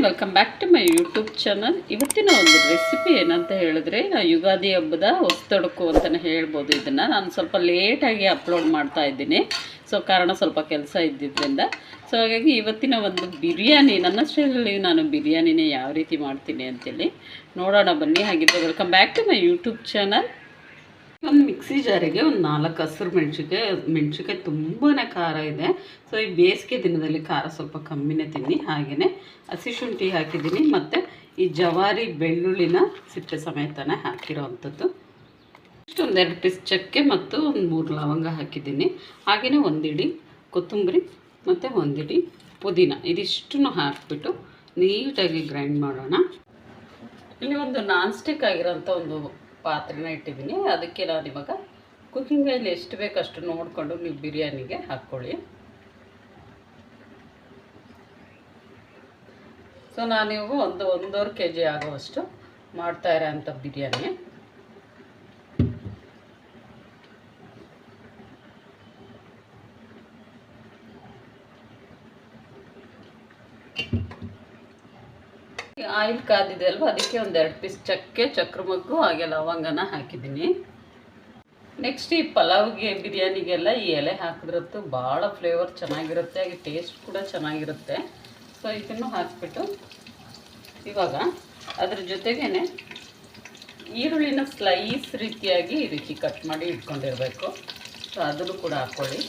Welcome back to my YouTube channel. ಇವತ್ತಿನ ಒಂದು recipe ಏನಂತ ಹೇಳಿದ್ರೆ, ಯುಗಾದಿ ಹಬ್ಬದ ಹೊಸತೊಡಕು ಅಂತಲೇ ಹೇಳ್ಬೋದು. ಇದನ್ನು ನಾನು ಸ್ವಲ್ಪ ಲೇಟಾಗಿ ಅಪ್ಲೋಡ್ ಮಾಡ್ತಾ ಇದ್ದೀನಿ. ಸೊ ಕಾರಣ ಸ್ವಲ್ಪ ಕೆಲಸ ಇದ್ದಿದ್ದರಿಂದ. ಸೊ ಹಾಗಾಗಿ ಇವತ್ತಿನ ಒಂದು ಬಿರಿಯಾನಿ, ನನ್ನ ಸ್ಟೈಲಲ್ಲಿ ನಾನು ಬಿರಿಯಾನಿನೇ ಯಾವ ರೀತಿ ಮಾಡ್ತೀನಿ ಅಂತೇಳಿ ನೋಡೋಣ ಬನ್ನಿ. ಹಾಗಿದ್ರೆ welcome back to my YouTube channel. ಒಂದು ಮಿಕ್ಸಿ ಜಾರಿಗೆ ಒಂದು 4 ಹಸಿರು ಮೆಣಸಿನ್ಕಾಯಿ ತುಂಬಾ ಖಾರ ಇದೆ. ಸೊ ಈ ಬೇಸಿಗೆ ದಿನದಲ್ಲಿ ಖಾರ ಸ್ವಲ್ಪ ಕಮ್ಮಿನೇ ತಿನ್ನಿ. ಹಾಗೆಯೇ ಹಸಿ ಶುಂಠಿ ಹಾಕಿದ್ದೀನಿ, ಮತ್ತು ಈ ಜವಾರಿ ಬೆಳ್ಳುಳ್ಳಿನ ಸಿಪ್ಪೆ ಸಮೇತನೇ ಹಾಕಿರೋ ಅಂಥದ್ದು. ಇಷ್ಟೊಂದು 2 ಪೀಸ್ ಚಕ್ಕೆ ಮತ್ತು ಒಂದು 3 ಲವಂಗ ಹಾಕಿದ್ದೀನಿ. ಹಾಗೆಯೇ ಒಂದಿಡಿ ಕೊತ್ತಂಬರಿ ಮತ್ತು ಒಂದಿಡಿ ಪುದೀನ, ಇದಿಷ್ಟನ್ನು ಹಾಕಿಬಿಟ್ಟು ನೀಟಾಗಿ ಗ್ರೈಂಡ್ ಮಾಡೋಣ. ಇಲ್ಲಿ ಒಂದು ನಾನ್ ಸ್ಟಿಕ್ ಆಗಿರೋಂಥ ಒಂದು ಪಾತ್ರೆನ ಇಟ್ಟಿದ್ದೀನಿ. ಅದಕ್ಕೆ ನಾನು ಇವಾಗ ಕುಕ್ಕಿಂಗ್ ಆಯಿಲ್ ಎಷ್ಟು ಬೇಕಷ್ಟು ನೋಡಿಕೊಂಡು ನೀವು ಬಿರಿಯಾನಿಗೆ ಹಾಕ್ಕೊಳ್ಳಿ. ಸೊ ನಾನಿವಾಗ ಒಂದು 1.5 kg ಆಗುವಷ್ಟು ಮಾಡ್ತಾ ಇರೋಂಥ ಬಿರಿಯಾನಿ. ಆಯಿಲ್ ಕಾದಿದೆ ಅಲ್ವ, ಅದಕ್ಕೆ ಒಂದು 2 ಪೀಸ್ ಚಕ್ಕೆ, ಚಕ್ರಮಗ್ಗು ಹಾಗೆ ಲವಂಗನ ಹಾಕಿದ್ದೀನಿ. ನೆಕ್ಸ್ಟ್ ಈ ಪಲಾವ್ಗೆ ಬಿರಿಯಾನಿಗೆಲ್ಲ ಈ ಎಲೆ ಹಾಕಿದ್ರದ್ದು ಭಾಳ ಫ್ಲೇವರ್ ಚೆನ್ನಾಗಿರುತ್ತೆ, ಹಾಗೆ ಟೇಸ್ಟ್ ಕೂಡ ಚೆನ್ನಾಗಿರುತ್ತೆ. ಸೊ ಇದನ್ನು ಹಾಕಿಬಿಟ್ಟು ಇವಾಗ ಅದ್ರ ಜೊತೆಗೇ ಈರುಳ್ಳಿನ ಸ್ಲೈಸ್ ರೀತಿಯಾಗಿ ಈ ರೀತಿ ಕಟ್ ಮಾಡಿ ಇಟ್ಕೊಂಡಿರಬೇಕು. ಸೊ ಅದನ್ನು ಕೂಡ ಹಾಕ್ಕೊಳ್ಳಿ.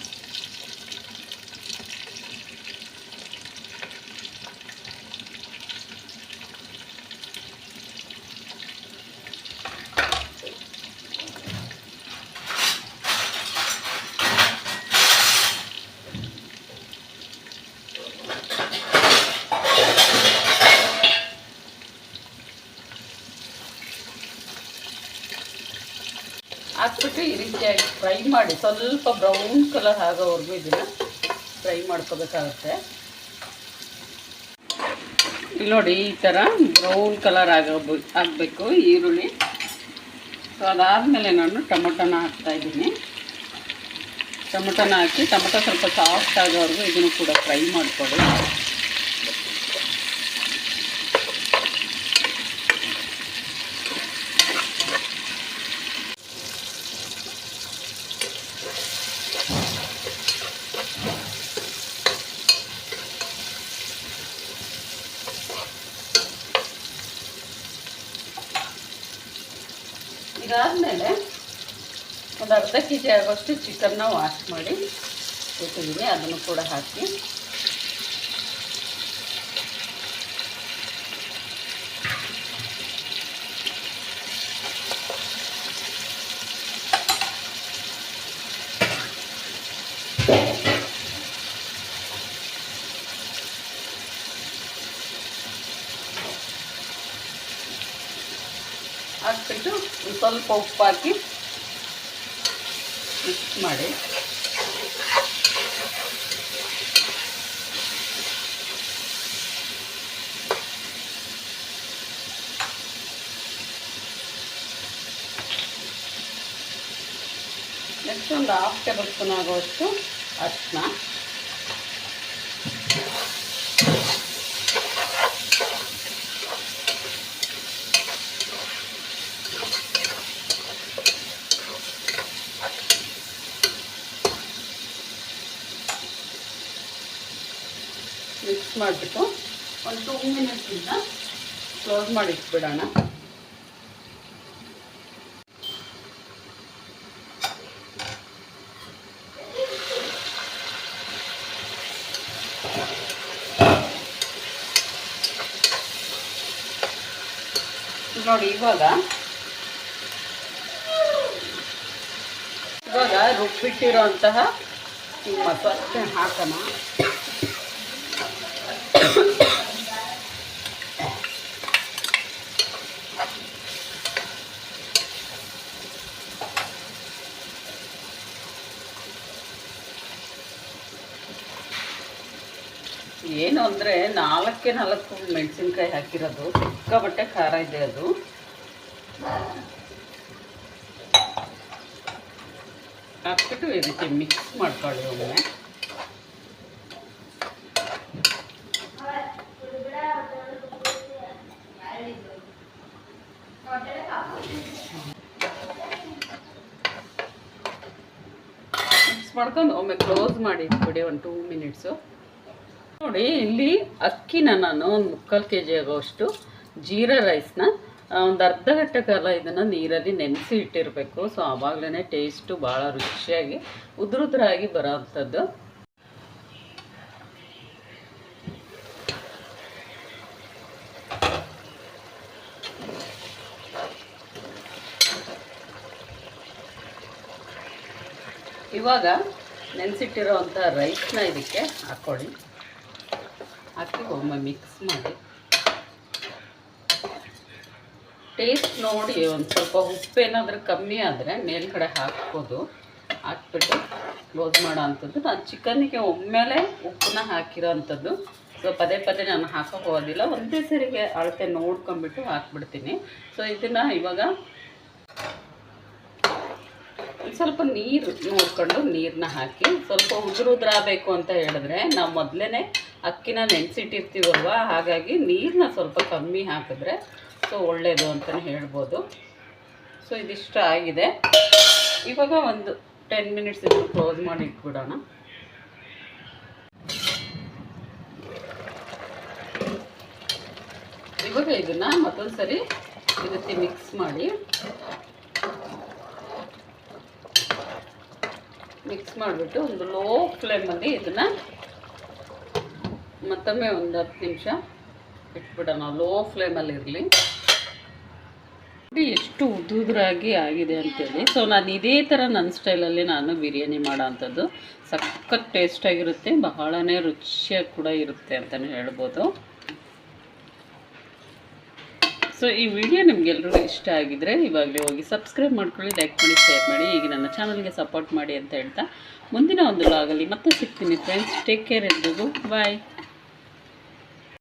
ಹಾಕ್ಬಿಟ್ಟು ಈ ರೀತಿಯಾಗಿ ಫ್ರೈ ಮಾಡಿ, ಸ್ವಲ್ಪ ಬ್ರೌನ್ ಕಲರ್ ಆಗೋವರೆಗೂ ಇದನ್ನು ಫ್ರೈ ಮಾಡ್ಕೋಬೇಕಾಗುತ್ತೆ. ಇಲ್ಲಿ ನೋಡಿ, ಈ ಥರ ಬ್ರೌನ್ ಕಲರ್ ಆಗಬೇಕು ಈರುಳ್ಳಿ. ಸೊ ಅದಾದಮೇಲೆ ನಾನು ಟೊಮೊಟೊನ ಹಾಕ್ತಾಯಿದ್ದೀನಿ. ಟೊಮೊಟೊನ ಹಾಕಿ ಟೊಮೊಟೊ ಸ್ವಲ್ಪ ಸಾಫ್ಟ್ ಆಗೋವರೆಗೂ ಇದನ್ನು ಕೂಡ ಫ್ರೈ ಮಾಡಿಕೊಡಿ. ಇದಾದಮೇಲೆ ಒಂದು ಅರ್ಧ kg ಆಗೋಷ್ಟು ಚಿಕನ್ನ ವಾಶ್ ಮಾಡಿ ಇಟ್ಟಿದ್ದೀನಿ, ಅದನ್ನು ಕೂಡ ಹಾಕಿ ಹಾಕ್ಬಿಟ್ಟು ಸ್ವಲ್ಪ ಉಪ್ಪು ಹಾಕಿ ಮಿಕ್ಸ್ ಮಾಡಿ. ನೆಕ್ಸ್ಟ್ ಒಂದು 1/2 ಟೇಬಲ್ ಸ್ಪೂನ್ ಆಗುವಷ್ಟು ಅರಿಶಿನ, ಮಿಕ್ಸ್ ಮಾಡಿಬಿಟ್ಟು ಒಂದು 2 ಮಿನಿಟ್ಸಿಂದ ಕ್ಲೋಸ್ ಮಾಡಿ ಇಟ್ಬಿಡೋಣ. ನೋಡಿ, ಇವಾಗ ರುಬ್ಬಿಟ್ಟಿರೋಂತಹ ಈ ಮಸಾಲೆ ಹಾಕೋಣ. ಏನು ಅಂದರೆ 4 ಮೆಣಸಿನ್ಕಾಯಿ ಹಾಕಿರೋದು, ಸಿಕ್ಕಾಪಟ್ಟೆ ಖಾರ ಇದೆ ಅದು. ಹಾಕ್ಬಿಟ್ಟು ಈ ರೀತಿ ಮಿಕ್ಸ್ ಮಾಡ್ಕೊಳ್ಳಿ ಒಮ್ಮೆ. ಮಾಡ್ಕೊಂಡು ಒಮ್ಮೆ ಕ್ಲೋಸ್ ಮಾಡಿ ಇಟ್ಬಿಡಿ ಒಂದು 2 ಮಿನಿಟ್ಸು. ನೋಡಿ ಇಲ್ಲಿ ಅಕ್ಕಿನ ನಾನು ಒಂದು 3/4 kg ಆಗೋಷ್ಟು ಜೀರಾ ರೈಸ್ನ ಒಂದು ಅರ್ಧ ಗಂಟೆ ಕಾಲ ಇದನ್ನು ನೀರಲ್ಲಿ ನೆನೆಸಿ ಇಟ್ಟಿರಬೇಕು. ಸೊ ಆವಾಗಲೇ ಟೇಸ್ಟು ಭಾಳ ರುಚಿಯಾಗಿ ಉದುರುದ್ರಾಗಿ ಬರೋ ಅಂಥದ್ದು. ಇವಾಗ ನೆನೆಸಿಟ್ಟಿರೋವಂಥ ರೈಸ್ನ ಇದಕ್ಕೆ ಹಾಕ್ಕೊಳ್ಳಿ. ಹಾಕಿ ಒಮ್ಮೆ ಮಿಕ್ಸ್ ಮಾಡಿ ಟೇಸ್ಟ್ ನೋಡಿ. ಒಂದು ಸ್ವಲ್ಪ ಉಪ್ಪೇನಾದರೂ ಕಮ್ಮಿ ಆದರೆ ಮೇಲ್ಗಡೆ ಹಾಕ್ಬೋದು. ಹಾಕ್ಬಿಟ್ಟು ಕ್ಲೋಸ್ ಮಾಡೋ ಅಂಥದ್ದು. ನಾನು ಚಿಕನ್ನಿಗೆ ಒಮ್ಮೆಲೆ ಉಪ್ಪನ್ನ ಹಾಕಿರೋ ಅಂಥದ್ದು. ಸೊ ಪದೇ ಪದೇ ನಾನು ಹಾಕೋಕೆ ಹೋಗೋದಿಲ್ಲ, ಒಂದೇ ಸರಿಗೆ ಅಳತೆ ನೋಡ್ಕೊಂಬಿಟ್ಟು ಹಾಕ್ಬಿಡ್ತೀನಿ. ಸೊ ಇದನ್ನು ಇವಾಗ ಸ್ವಲ್ಪ ನೀರು ನೋಡ್ಕೊಂಡು ನೀರನ್ನ ಹಾಕಿ ಸ್ವಲ್ಪ ಉದುರಾಗಬೇಕು ಅಂತ ಹೇಳಿದ್ರೆ ನಾವು ಮೊದಲೇ ಅಕ್ಕಿನ ನೆನೆಸಿಟ್ಟಿರ್ತೀವಲ್ವ, ಹಾಗಾಗಿ ನೀರನ್ನ ಸ್ವಲ್ಪ ಕಮ್ಮಿ ಹಾಕಿದ್ರೆ ಸೊ ಒಳ್ಳೆಯದು ಅಂತಲೇ ಹೇಳ್ಬೋದು. ಸೊ ಇದಿಷ್ಟ ಆಗಿದೆ. ಇವಾಗ ಒಂದು 10 ಮಿನಿಟ್ಸ್ ಇದ್ದು ಕ್ಲೋಸ್ ಮಾಡಿ ಇಟ್ಬಿಡೋಣ. ಇವಾಗ ಇದನ್ನು ಮತ್ತೊಂದು ಸರಿ ಈ ರೀತಿ ಮಿಕ್ಸ್ ಮಾಡಿಬಿಟ್ಟು ಒಂದು ಲೋ ಫ್ಲೇಮಲ್ಲಿ ಇದನ್ನು ಮತ್ತೊಮ್ಮೆ ಒಂದು 10 ನಿಮಿಷ ಇಟ್ಬಿಡೋಣ. ಲೋ ಫ್ಲೇಮಲ್ಲಿ ಇರಲಿ. ಎಷ್ಟು ಉದುರಾಗಿ ಆಗಿದೆ ಅಂತೇಳಿ. ಸೊ ನಾನು ಇದೇ ಥರ ನನ್ನ ಸ್ಟೈಲಲ್ಲಿ ನಾನು ಬಿರಿಯಾನಿ ಮಾಡೋ ಅಂಥದ್ದು. ಸಖತ್ ಟೇಸ್ಟಾಗಿರುತ್ತೆ, ಬಹಳನೇ ರುಚಿಯಾಗಿ ಕೂಡ ಇರುತ್ತೆ ಅಂತಲೇ ಹೇಳ್ಬೋದು. ಸೊ ಈ ವಿಡಿಯೋ ನಿಮಗೆಲ್ಲರಿಗೂ ಇಷ್ಟ ಆಗಿದ್ರೆ ಇವಾಗಲೇ ಹೋಗಿ ಸಬ್ಸ್ಕ್ರೈಬ್ ಮಾಡ್ಕೊಳ್ಳಿ, ಲೈಕ್ ಮಾಡಿ, ಶೇರ್ ಮಾಡಿ. ಈಗ ನನ್ನ ಚಾನಲ್ಗೆ ಸಪೋರ್ಟ್ ಮಾಡಿ ಅಂತ ಹೇಳ್ತಾ ಮುಂದಿನ ಒಂದು ವ್ಲಾಗಲ್ಲಿ ಮತ್ತೆ ಸಿಗ್ತೀನಿ ಫ್ರೆಂಡ್ಸ್. ಟೇಕ್ ಕೇರ್ ಎಲ್ರಿಗೂ. ಬಾಯ್.